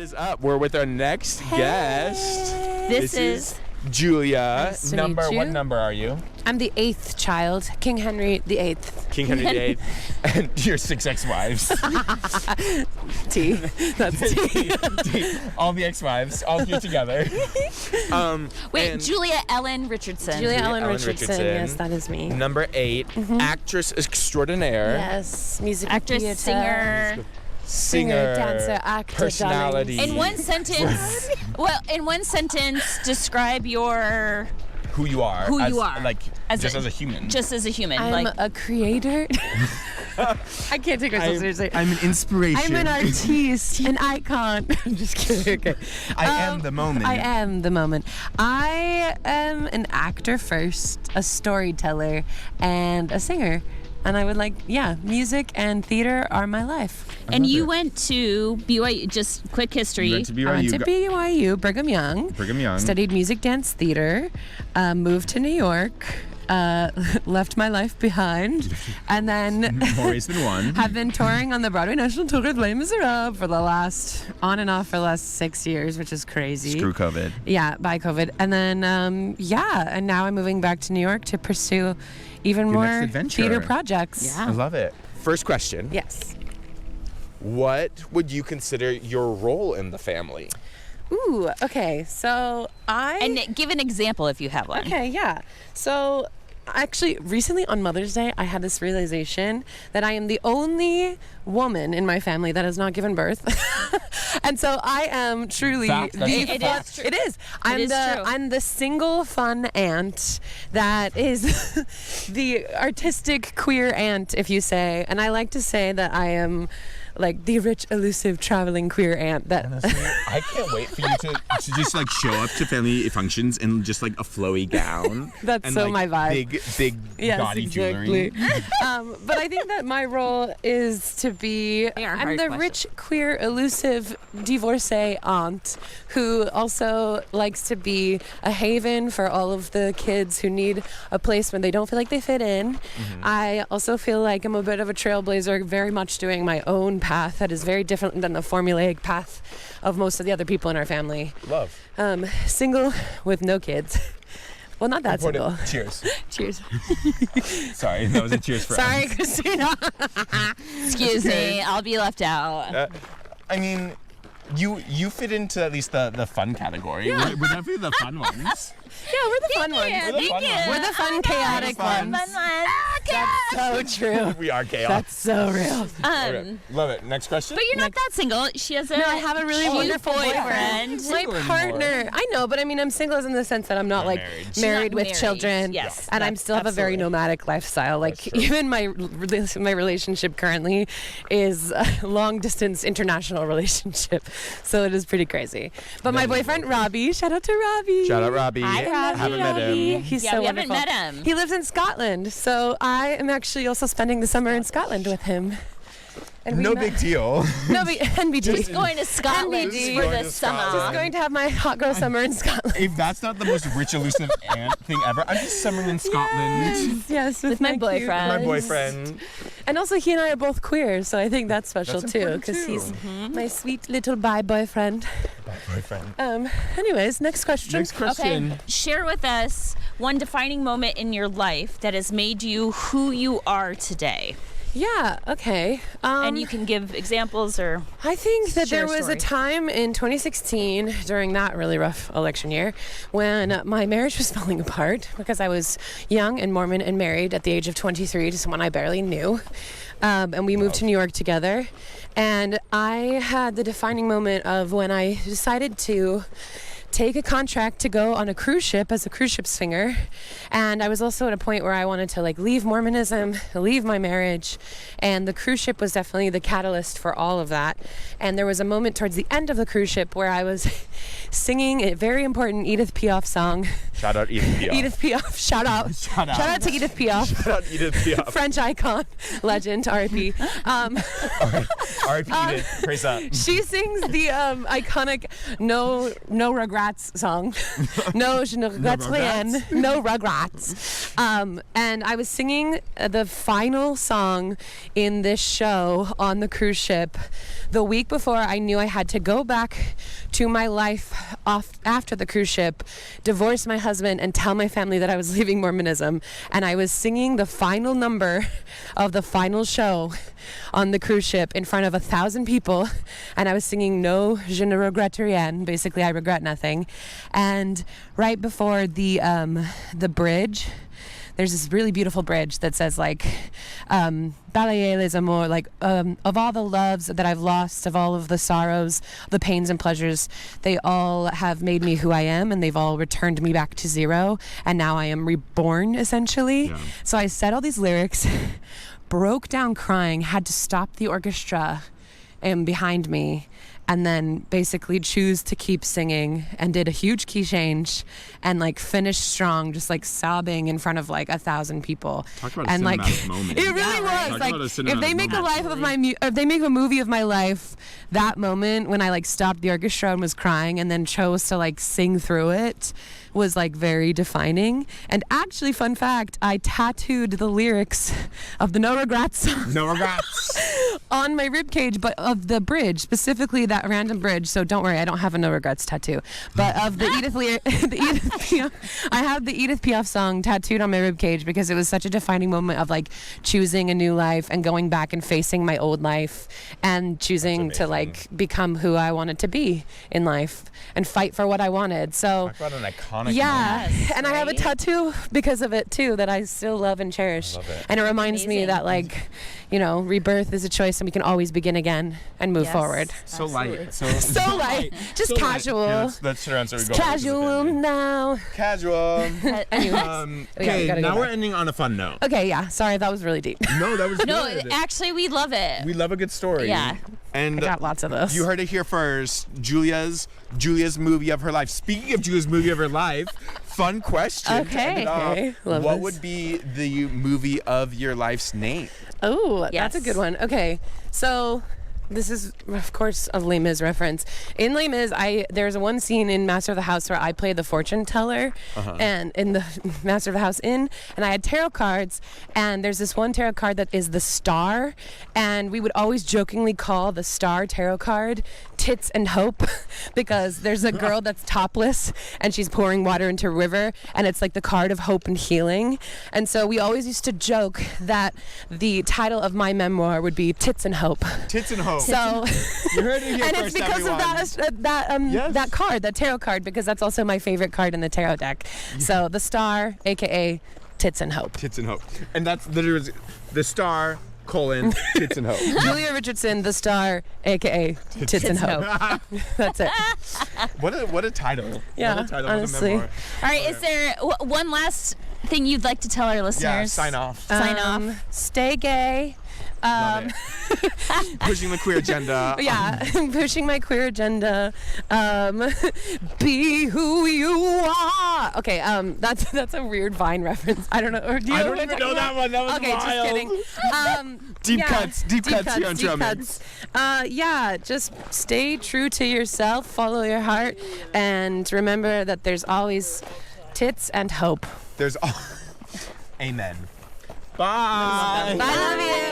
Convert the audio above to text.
is up? We're with our next guest. This is Julia. Nice to meet you. What number are you? I'm the 8th child, King Henry the 8th. King Henry VIII. And your 6 ex-wives. T. That's T. All the ex-wives, all here together. Wait, Julia Ellen Richardson. Julia Ellen Ellen Richardson. Richardson. Yes, that is me. Number 8, actress extraordinaire. Yes, music Actress, theater. Singer, dancer, actor, personality. In one sentence, describe your Who you are. Who you are. Like, As just a- as a human. just as a human. I'm like a creator. I can't take myself seriously. I'm an inspiration. I'm an artiste, an icon. I'm just kidding. Okay. I am the moment. I am the moment. I am an actor first, a storyteller, and a singer. And I would music and theater are my life. and you went to BYU. Just quick history. You went to BYU. I went to BYU, Brigham Young. Brigham Young. Studied music, dance, theater. Moved to New York. Left my life behind. And then More ways than one. have been touring on the Broadway National Tour with Les Miserables for the last 6 years, which is crazy. Screw COVID. Yeah, by COVID. And then, and now I'm moving back to New York to pursue even Your more next adventure. theater projects. Yeah. I love it. First question. Yes. What would you consider your role in the family? Ooh, okay. So And give an example if you have one. Okay, yeah. So actually, recently on Mother's Day, I had this realization that I am the only woman in my family that has not given birth. And so I am truly Fact, that's the a It fact. is true. It is. I'm the single fun aunt that is the artistic queer aunt, if you say. And I like to say that I am like the rich, elusive, traveling queer aunt that I can't wait for you to To just show up to family functions in just a flowy gown. That's and, so my vibe. Big Yes, gaudy exactly. jewelry. But I think that my role is to be They are I'm hard the questions. rich, queer, elusive divorcee aunt who also likes to be a haven for all of the kids who need a place when they don't feel like they fit in. I also feel like I'm a bit of a trailblazer, very much doing my own path that is very different than the formulaic path of most of the other people in our family. love. Single with no kids. Well, not that single. Cheers. Cheers. Sorry, that was a cheers for Sorry, us. Christina. Excuse me, I'll be left out. I mean, you fit into at least the fun category. Yeah. We're definitely the fun ones. Yeah, we're the fun ones. We're the fun ones. We're the fun, chaotic ones. That's so true. We are chaos. That's so real. Okay, love it. Next question. But you're not that single. She has a No, I have a really cute wonderful boyfriend. My Single partner. anymore. I know, but I mean, I'm single in the sense that I'm not like married. She's married not with married. children. Yes, and I that's- still have a very absolutely. nomadic lifestyle. Like That's true. even my relationship currently is a long distance international relationship, so it is pretty crazy. But my boyfriend Robbie, shout out to Robbie. Shout out Robbie. Hi, Robbie. Haven't met him. He's Yeah, so we haven't wonderful. met him. He lives in Scotland, so I am actually also spending the summer in Scotland with him. And we No met- big deal. No big NBD. Going to Scotland NBD. for Going the to summer. Scotland. Just going to have my hot girl summer in Scotland. If that's not the most rich, elusive aunt thing ever, I'm just summering in Scotland. Yes, With my cute- boyfriend. My boyfriend. And also, he and I are both queer, so I think that's special That's too, important, because too. he's my sweet little bi boyfriend. My boyfriend. Anyways, next question. Next question. Okay, share with us one defining moment in your life that has made you who you are today. Yeah. Okay. And you can give examples or I think that Share there a was story. a time in 2016 during that really rough election year when my marriage was falling apart because I was young and Mormon and married at the age of 23 to someone I barely knew. And we moved to New York together. And I had the defining moment of when I decided to take a contract to go on a cruise ship as a cruise ship singer. And I was also at a point where I wanted to leave Mormonism, leave my marriage, and the cruise ship was definitely the catalyst for all of that. And there was a moment towards the end of the cruise ship where I was singing a very important Edith Piaf song. Shout out Edith Piaf. Edith Piaf, shout out. Shout out. Shout out to Edith Piaf. Shout out Edith Piaf. French icon, legend, R.I.P. R.I.P. Edith. Praise up. She sings the iconic No Regrets song. No, je ne regrette rien. No regrets. And I was singing the final song in this show on the cruise ship the week before I knew I had to go back to my life off after the cruise ship, divorce my husband, and tell my family that I was leaving Mormonism. And I was singing the final number of the final show on the cruise ship in front of 1,000 people, and I was singing No, je ne regrette rien. Basically, I regret nothing. And right before the bridge, there's this really beautiful bridge that says like, Balayer les amours, like of all the loves that I've lost, of all of the sorrows, the pains and pleasures, they all have made me who I am, and they've all returned me back to zero, and now I am reborn, essentially. Yeah. So I said all these lyrics, broke down crying, had to stop the orchestra behind me, and then basically choose to keep singing, and did a huge key change and like finished strong, just like sobbing in front of like 1,000 people. Talk about a and like cinematic moment. it really was Talk like about a if cinematic they make a moment. life of my if they make a movie of my life, that moment when I like stopped the orchestra and was crying and then chose to like sing through it was like very defining. And actually, fun fact, I tattooed the lyrics of the No Regrets song No regrets. on my ribcage, but of the bridge, specifically that random bridge. So don't worry, I don't have a No Regrets tattoo. But of the Edith Piaf, I have the Edith Piaf song tattooed on my ribcage because it was such a defining moment of like choosing a new life and going back and facing my old life and choosing to like become who I wanted to be in life and fight for what I wanted. So Talk about an iconic yeah, moment. Yes, and I have a right? tattoo because of it too that I still love and cherish. Love it. And it reminds me Amazing. that like, you know, rebirth is a choice and we can always begin again and move Yes, forward. So absolutely. light. So light. Just So light. casual. Yeah, that's your answer. We go Casual now. Casual. Anyways. Okay, gotta go now we're back. ending on a fun note. Okay, yeah. Sorry, that was really deep. No, that was No, good. actually, we love it. We love a good story. Yeah. And I got lots of those. You heard it here first. Julia's movie of her life. Speaking of Julia's movie of her life, fun question. to Okay, end it off. okay. Love What this. would be the movie of your life's name? Oh, Yes. that's a good one. Okay, so this is, of course, a Les Mis reference. In Les Mis, there's one scene in Master of the House where I play the fortune teller, and in the Master of the House Inn, and I had tarot cards, and there's this one tarot card that is the star, and we would always jokingly call the star tarot card Tits and Hope, because there's a girl that's topless, and she's pouring water into a river, and it's like the card of hope and healing. And so we always used to joke that the title of my memoir would be Tits and Hope. Tits and Hope. So, You heard it here and first, it's because everyone. of Yes. that card, that tarot card, because that's also my favorite card in the tarot deck. So the star, aka Tits and Hope. Tits and Hope. And that's literally the star, Tits and Hope. Julia Richardson, the star, aka Tits and Hope. That's it. What a title. Yeah, what a title. honestly. What a memoir. All right, is there one last thing you'd like to tell our listeners? Yeah, sign off. Sign off. Stay gay. Love it. Pushing the queer agenda. Yeah, pushing my queer agenda. Be who you are. Okay, that's a weird Vine reference. I don't know. Or do you I know don't what I'm even know talking that about? one. That was Okay, wild. just kidding. Deep cuts here on deep Drum cuts. Yeah, just stay true to yourself, follow your heart, and remember that there's always tits and hope. There's Amen. Bye. I love you.